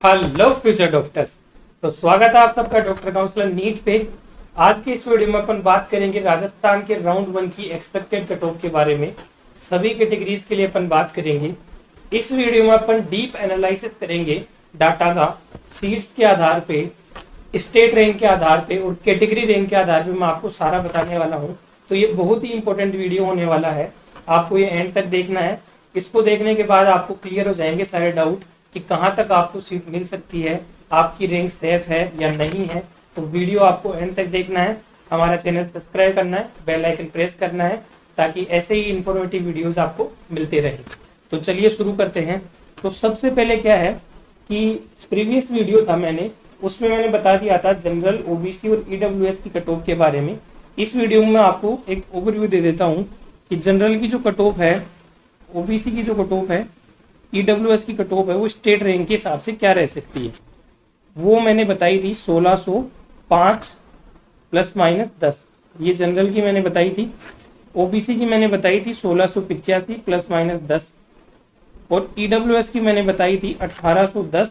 Hello future doctors. तो स्वागत है आप सबका डॉक्टर काउंसलर नीट पे। आज के इस वीडियो में अपन बात करेंगे राजस्थान के राउंड 1 की एक्सपेक्टेड कट ऑफ के बारे में। सभी कैटेगरीज के लिए अपन बात करेंगे। इस वीडियो में अपन डीप एनालिसिस करेंगे डाटा का, सीट्स के आधार पे, स्टेट रैंक के आधार पे और कैटेगरी रैंक के आधार पे मैं आपको सारा बताने वाला हूँ। तो ये बहुत ही इंपॉर्टेंट वीडियो होने वाला है, आपको ये एंड तक देखना है। इसको देखने के बाद आपको क्लियर हो जाएंगे सारे डाउट कि कहाँ तक आपको सीट मिल सकती है, आपकी रैंक सेफ है या नहीं है। तो वीडियो आपको एंड तक देखना है, हमारा चैनल सब्सक्राइब करना है, बेल आइकन प्रेस करना है ताकि ऐसे ही इंफॉर्मेटिव वीडियोस आपको मिलते रहे। तो चलिए शुरू करते हैं। तो सबसे पहले क्या है कि प्रीवियस वीडियो था उसमें मैंने बता दिया था जनरल, ओबीसी और ईडब्ल्यूएस की कट ऑफ के बारे में। इस वीडियो में आपको एक ओवरव्यू दे देता हूँ कि जनरल की जो कट ऑफ है, ओबीसी की जो कट ऑफ है, ईडब्ल्यूएस की कट ऑफ है, वो स्टेट रैंक के हिसाब से क्या रह सकती है। वो मैंने बताई थी 1605 ±10। ये जनरल की मैंने बताई थी। ओबीसी की मैंने बताई थी 1685 ±10 और ईडब्ल्यूएस की मैंने बताई थी 1810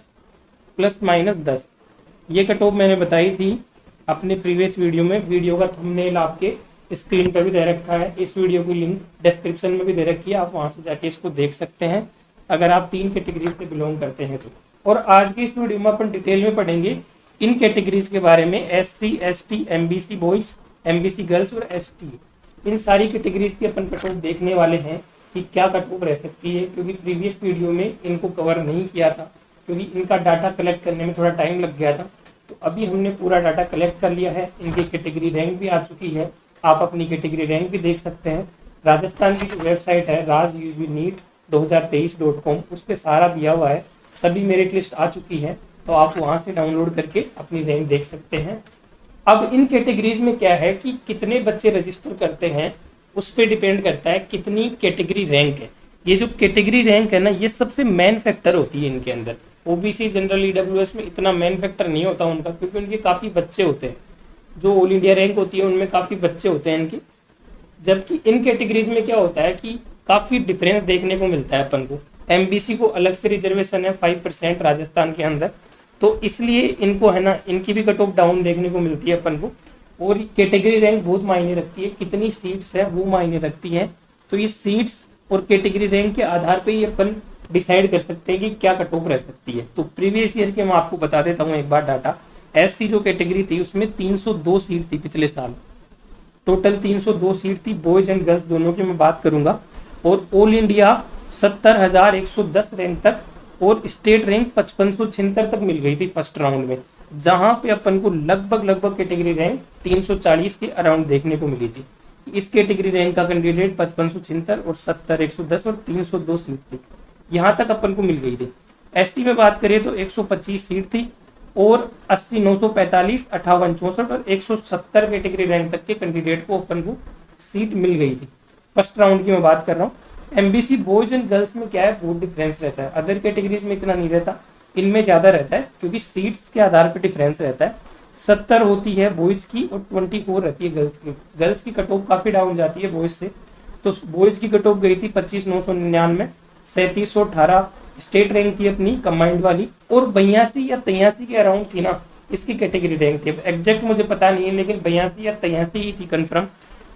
±10। ये कट ऑफ मैंने बताई थी अपने प्रीवियस वीडियो में। वीडियो का थंबनेल आपके स्क्रीन पर भी दे रखा है, इस वीडियो की लिंक डिस्क्रिप्शन में भी दे रखी है, आप वहां से जाके इसको देख सकते हैं अगर आप 3 कैटेगरी से बिलोंग करते हैं तो। और आज की इस वीडियो में अपन डिटेल में पढ़ेंगे इन कैटेगरीज के बारे में, SC, ST, MBC boys, MBC girls और एसटी। इन सारी कैटेगरीज के अपन कट ऑफ देखने वाले हैं कि क्या कट ऑफ रह सकती है, क्योंकि प्रीवियस वीडियो में इनको कवर नहीं किया था क्योंकि इनका डाटा कलेक्ट करने में थोड़ा टाइम लग गया था। तो अभी हमने पूरा डाटा कलेक्ट कर लिया है, इनकी कैटेगरी रैंक भी आ चुकी है, आप अपनी कैटेगरी रैंक भी देख सकते हैं। राजस्थान की जो वेबसाइट है rajusvneet2023.com, उस पर सारा दिया हुआ है, सभी मेरिट लिस्ट आ चुकी है, तो आप वहां से डाउनलोड करके अपनी रैंक देख सकते हैं। अब इन कैटेगरीज में क्या है कि कितने बच्चे रजिस्टर करते हैं उस पर डिपेंड करता है कितनी कैटेगरी रैंक है। ये जो कैटेगरी रैंक है ना, ये सबसे मेन फैक्टर होती है इनके अंदर। ओबीसी, जनरल, ईडब्ल्यूएस में इतना मेन फैक्टर नहीं होता उनका, क्योंकि उनके काफ़ी बच्चे होते हैं। जो ऑल इंडिया रैंक होती है उनमें काफ़ी बच्चे होते हैं इनके। जबकि इन कैटेगरीज में क्या होता है कि काफ़ी डिफरेंस देखने को मिलता है अपन को। एमबीसी को अलग से रिजर्वेशन है 5% राजस्थान के अंदर, तो इसलिए इनको है ना, इनकी भी कट ऑफ डाउन देखने को मिलती है अपन को। और कैटेगरी रैंक बहुत मायने रखती है, कितनी सीट्स है वो मायने रखती है। तो ये सीट्स और कैटेगरी रैंक के आधार पे ही अपन डिसाइड कर सकते हैं कि क्या कट ऑफ रह सकती है। तो प्रीवियस ईयर के मैं आपको बता देता हूँ एक बार डाटा। एससी जो कैटेगरी थी उसमें 302 सीट थी पिछले साल, टोटल 302 सीट थी, बॉयज एंड गर्ल्स दोनों की मैं बात करूंगा। और ऑल इंडिया 70,110 रैंक तक और स्टेट रैंक 5576 तक मिल गई थी फर्स्ट राउंड में, जहां पे अपन को लगभग कैटेगरी रैंक 340 के अराउंड देखने को मिली थी। इस कैटेगरी रैंक का कैंडिडेट 5576 और 70,110 और 302 सीट थी, यहाँ तक अपन को मिल गई थी। एसटी में बात करें तो 125 सीट थी और 80,945, 5864 और 170 कैटेगरी रैंक तक के कैंडिडेट को अपन को सीट मिल गई थी। फर्स्ट राउंड की मैं बात कर रहा हूँ। एमबीसी बॉयज एंड गर्ल्स में क्या है, बहुत डिफरेंस रहता है। अदर कैटेगरीज में इतना नहीं रहता, इनमें ज्यादा रहता है क्योंकि सीट्स के आधार पर डिफरेंस रहता है। 70 होती है बॉयज की और 24 रहती है गर्ल्स की। गर्ल्स की कट ऑफ काफी डाउन जाती है बॉयज से। तो बॉयज की कट ऑफ गई थी 25,999, 3718 स्टेट रैंक थी अपनी कंबाइंड वाली, और 82 या 83 के अराउंड थी ना इसकी कैटेगरी रैंक थी। एग्जैक्ट मुझे पता नहीं है लेकिन 82 या 83 ही थी कंफर्म।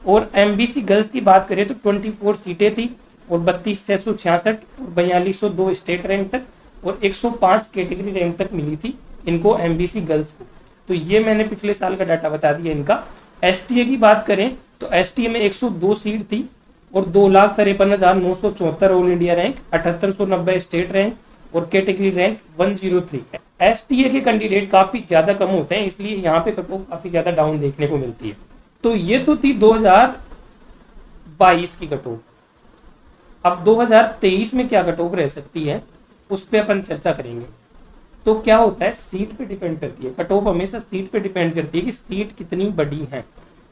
और एमबीसी गर्ल्स की बात करें तो 24 सीटें थी और 32,666 और 4202 स्टेट रैंक तक और 105 कैटेगरी रैंक तक मिली थी इनको एमबीसी गर्ल्स को। तो ये मैंने पिछले साल का डाटा बता दिया इनका। एसटीए की बात करें तो एसटीए में 102 सीट थी और 2,53,974 all India rank, 7890 state rank और कैटेगरी रैंक 103। एसटीए के कैंडिडेट काफी ज्यादा कम होते हैं, इसलिए यहाँ पे कट ऑफ काफी ज्यादा डाउन देखने को मिलती है। तो ये तो थी 2022 की कट ऑफ। अब 2023 में क्या कट ऑफ रह सकती है उस पर अपन चर्चा करेंगे। तो क्या होता है, सीट पे डिपेंड करती है, कट ऑफ हमेशा सीट पे डिपेंड करती है कि सीट कितनी बड़ी है।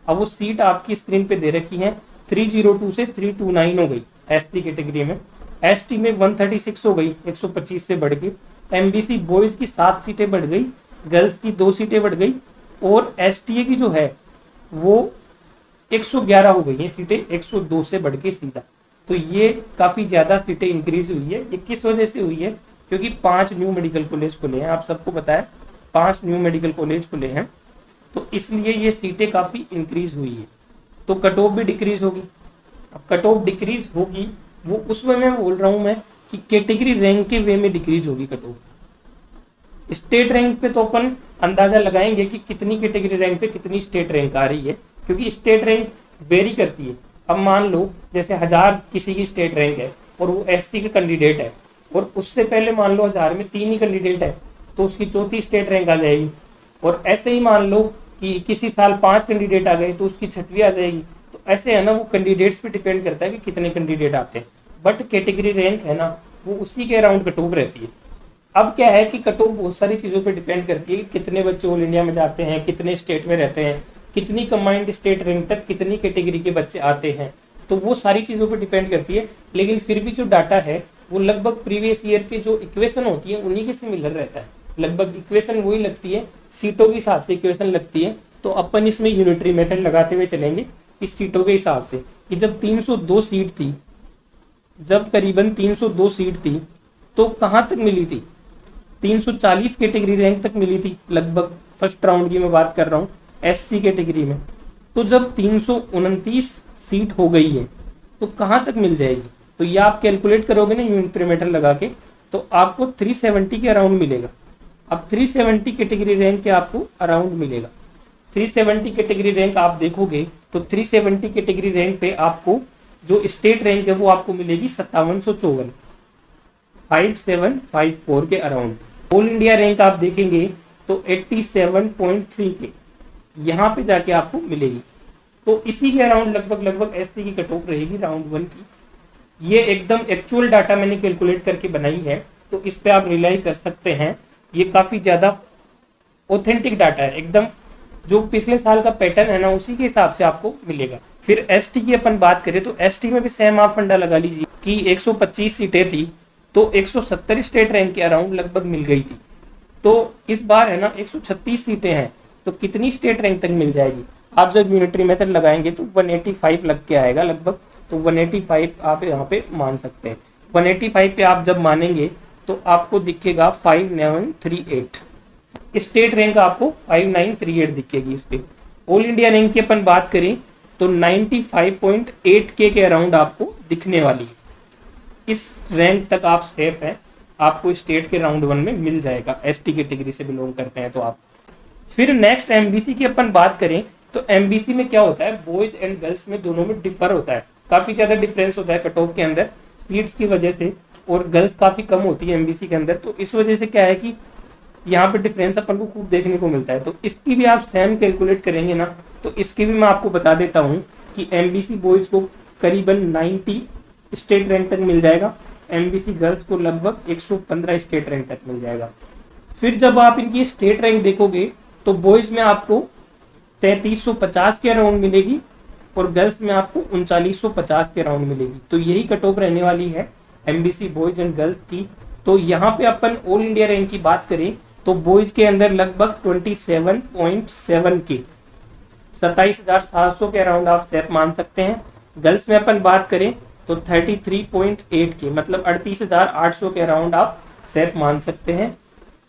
अब वो सीट आपकी स्क्रीन पे दे रखी है, 302 से 329 हो गई एससी कैटेगरी में, एसटी में 136 हो गई 125 से बढ़ के, एमबीसी बॉयज की 7 सीटें बढ़ गई, गर्ल्स की 2 सीटें बढ़ गई और एसटीए की जो है वो 111 हो गई है सीटें 102 से बढ़ के सीधा। तो ये काफी ज्यादा सीटें इंक्रीज हुई है। ये किस वजह से हुई है, क्योंकि 5 न्यू मेडिकल कॉलेज खुले हैं, आप सबको पता है 5 न्यू मेडिकल कॉलेज खुले हैं, तो इसलिए ये सीटें काफ़ी इंक्रीज हुई है, तो कट ऑफ भी डिक्रीज होगी। अब कट ऑफ डिक्रीज होगी वो उस वे में बोल रहा हूँ मैं कि कैटेगरी रैंक के वे में डिक्रीज होगी कट ऑफ। स्टेट रैंक पे तो अपन अंदाजा लगाएंगे कि कितनी कैटेगरी रैंक पे कितनी स्टेट रैंक आ रही है, क्योंकि स्टेट रैंक वेरी करती है। अब मान लो जैसे 1000 किसी की स्टेट रैंक है और वो एससी के कैंडिडेट है, और उससे पहले मान लो 1000 में 3 ही कैंडिडेट है, तो उसकी चौथी स्टेट रैंक आ जाएगी। और ऐसे ही मान लो कि किसी साल 5 कैंडिडेट आ गए तो उसकी 6वीं आ जाएगी। तो ऐसे है ना, वो कैंडिडेट्स पे डिपेंड करता है कि कितने कैंडिडेट आते हैं, बट कैटेगरी रैंक है ना वो उसी के अराउंड कट ऑफ रहती है। अब क्या है कि कट ऑफ बहुत सारी चीज़ों पे डिपेंड करती है कि कितने बच्चे ऑल इंडिया में जाते हैं, कितने स्टेट में रहते हैं, कितनी कंबाइंड स्टेट रैंक तक कितनी कैटेगरी के बच्चे आते हैं, तो वो सारी चीज़ों पे डिपेंड करती है। लेकिन फिर भी जो डाटा है वो लगभग प्रीवियस ईयर के जो इक्वेशन होती है उन्हीं के सिमिलर रहता है, लगभग इक्वेशन वही लगती है, सीटों के हिसाब से इक्वेशन लगती है। तो अपन इसमें यूनिटरी मेथड लगाते हुए चलेंगे इस सीटों के हिसाब से कि जब 302 सीट थी, जब करीबन 302 सीट थी तो कहाँ तक मिली थी, 340 कैटेगरी रैंक तक मिली थी लगभग, फर्स्ट राउंड की मैं बात कर रहा हूँ एससी कैटेगरी में। तो जब 329 सीट हो गई है तो कहाँ तक मिल जाएगी, तो ये आप कैलकुलेट करोगे ना यूनिटरी मेथड लगा के, तो आपको 370 के अराउंड मिलेगा। अब 370 कैटेगरी रैंक के आपको अराउंड मिलेगा। 370 कैटेगरी रैंक आप देखोगे तो 370 कैटेगरी रैंक पे आपको जो स्टेट रैंक है वो आपको मिलेगी 5754, 5754 के अराउंड। ऑल इंडिया रैंक आप देखेंगे तो 87.3 के यहाँ पे जाके आपको मिलेगी। तो इसी के अराउंड लगभग एससी की कट ऑफ रहेगी राउंड 1 की। ये एकदम एक्चुअल डाटा मैंने कैलकुलेट करके बनाई है, तो इस पे आप रिलाई कर सकते हैं। ये काफ़ी ज़्यादा ऑथेंटिक डाटा है, एकदम जो पिछले साल का पैटर्न है ना उसी के हिसाब से आपको मिलेगा। फिर एसटी की अपन बात करें तो एसटी में भी सेम आप फंडा लगा लीजिए कि 125 सीटें थी तो 170 स्टेट रैंक के अराउंड लगभग मिल गई थी। तो इस बार है ना 136 सीटें हैं तो कितनी स्टेट रैंक तक मिल जाएगी, आप जब यूनिटरी मेथड लगाएंगे तो 185 लग के आएगा लगभग। तो 185 आप यहाँ पे मान सकते हैं। 185 पे आप जब मानेंगे तो आपको दिखेगा 5938, स्टेट रैंक आपको 5938 दिखेगी इस पे। ऑल इंडिया रैंक की अपन बात करें तो 95.8 के अराउंड आपको दिखने वाली है। इस रैंक तक आप सेफ हैं, आपको स्टेट के राउंड 1 में मिल जाएगा, एसटी कैटेगरी से बिलोंग करते हैं तो आप। फिर नेक्स्ट एमबीसी की अपन बात करें तो एमबीसी में क्या होता है, बॉयज एंड गर्ल्स में दोनों में डिफर होता है, काफी ज्यादा डिफरेंस होता है कट ऑफ के अंदर सीट्स की वजह से, और गर्ल्स काफी कम होती है एमबीसी के अंदर। तो इस वजह से क्या है कि यहाँ पे डिफरेंस अपन को खूब देखने को मिलता है। तो इसकी भी आप सेम कैलकुलेट करेंगे ना, तो इसकी भी मैं आपको बता देता हूँ कि एमबीसी बॉयज को करीबन 90 स्टेट रैंक तक मिल जाएगा, एमबीसी गर्ल्स को लगभग 115 स्टेट रैंक तक मिल जाएगा। फिर जब आप इनकी स्टेट रैंक देखोगे तो बॉयज में आपको 3350 के अराउंड मिलेगी और गर्ल्स में आपको 3950 के अराउंड मिलेगी। तो यही कट ऑफ रहने वाली है एमबीसी बॉयज एंड गर्ल्स की। तो यहाँ पे अपन ऑल इंडिया रैंक की बात करें तो बॉयज के अंदर लगभग 27.7 के 27,700 के अराउंड आप सेफ मान सकते हैं। गर्ल्स में अपन बात करें तो 33.8 के मतलब 38,800 के अराउंड आप सेफ मान सकते हैं।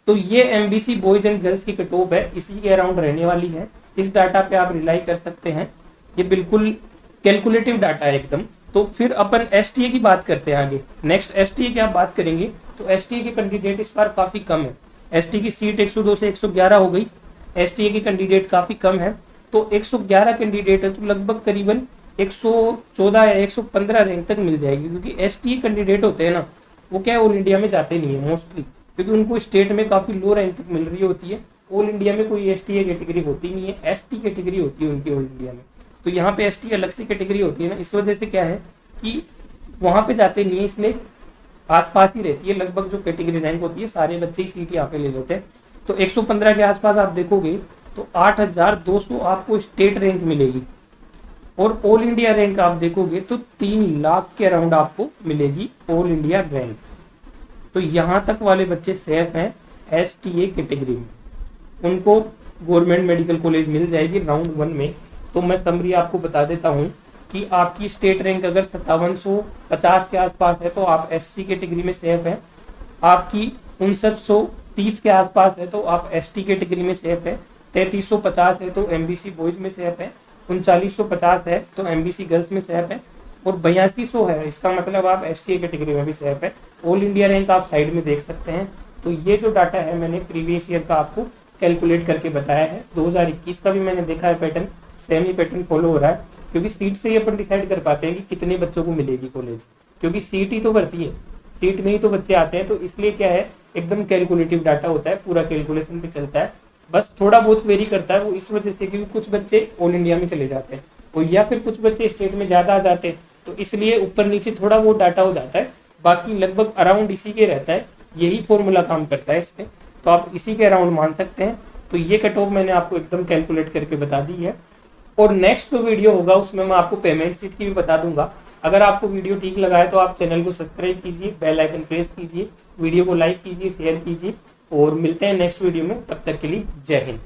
तो ये एमबीसी बॉयज एंड गर्ल्स की कट ऑफ है, इसी के अराउंड रहने वाली है। इस डाटा पे आप रिलाई कर सकते हैं, ये बिल्कुल कैलकुलेटिव डाटा है एकदम। तो फिर अपन एसटीए की बात करते हैं आगे। नेक्स्ट एसटीए की आप बात करेंगे तो एसटीए के कैंडिडेट इस बार काफी कम है। एसटी की सीट 102 से 111 हो गई, एसटीए के कैंडिडेट काफी कम है। तो 111 कैंडिडेट है तो लगभग करीबन 114 या 115 रैंक तक मिल जाएगी, क्योंकि एसटीए कैंडिडेट होते हैं ना वो क्या है ऑल इंडिया में जाते नहीं है मोस्टली, क्योंकि उनको स्टेट में काफी लो रैंक तक मिल रही होती है। ऑल इंडिया में कोई एसटीए कैटेगरी होती नहीं है, एसटी कैटेगरी होती है उनकी ऑल इंडिया में। तो यहाँ पे एसटी अलग से कैटेगरी होती है ना, इस वजह से क्या है कि वहाँ पे जाते नहीं है, इसलिए आसपास ही रहती है। लगभग जो कैटेगरी रैंक होती है सारे बच्चे ही सीट यहाँ पे ले लेते हैं। तो 115 के आसपास आप देखोगे तो 8,200 आपको स्टेट रैंक मिलेगी, और ऑल इंडिया रैंक आप देखोगे तो 3 लाख के अराउंड आपको मिलेगी ऑल इंडिया रैंक। तो यहाँ तक वाले बच्चे सेफ हैं एसटीए कैटेगरी में, उनको गवर्नमेंट मेडिकल कॉलेज मिल जाएगी राउंड 1 में। तो मैं समरी आपको बता देता हूँ कि आपकी स्टेट रैंक अगर 5750 के आसपास है तो आप एससी कैटेगरी में सेफ हैं, आपकी 5930 के आसपास है तो आप एसटी कैटेगरी में सेफ है, 3350 है तो एमबीसी बॉयज में सेफ है, 3950 है तो एमबीसी गर्ल्स में सेफ है, और 8200 है, इसका मतलब आप एसटी कैटेगरी में भी सेफ है। ऑल इंडिया रैंक आप साइड में देख सकते हैं। तो ये जो डाटा है मैंने प्रीवियस ईयर का आपको कैलकुलेट करके बताया है। 2021 का भी मैंने देखा है पैटर्न, सेम ही पैटर्न फॉलो हो रहा है, क्योंकि सीट से ही अपन डिसाइड कर पाते हैं कि कितने बच्चों को मिलेगी कॉलेज, क्योंकि सीट ही तो भरती है, सीट में ही तो बच्चे आते हैं। तो इसलिए क्या है, एकदम कैलकुलेटिव डाटा होता है, पूरा कैलकुलेशन पे चलता है। बस थोड़ा बहुत वेरी करता है वो इस वजह से क्योंकि कुछ बच्चे ऑल इंडिया में चले जाते हैं और या फिर कुछ बच्चे स्टेट में ज़्यादा आ जाते हैं, तो इसलिए ऊपर नीचे थोड़ा बहुत डाटा हो जाता है। बाकी लगभग अराउंड इसी के रहता है, यही फॉर्मूला काम करता है इस पर, तो आप इसी के अराउंड मान सकते हैं। तो ये कट ऑफ मैंने आपको एकदम कैलकुलेट करके बता दी है। और नेक्स्ट जो वीडियो होगा उसमें मैं आपको पेमेंट शीट की भी बता दूंगा। अगर आपको वीडियो ठीक लगा है तो आप चैनल को सब्सक्राइब कीजिए, बेल आइकन प्रेस कीजिए, वीडियो को लाइक कीजिए, शेयर कीजिए, और मिलते हैं नेक्स्ट वीडियो में। तब तक के लिए जय हिंद।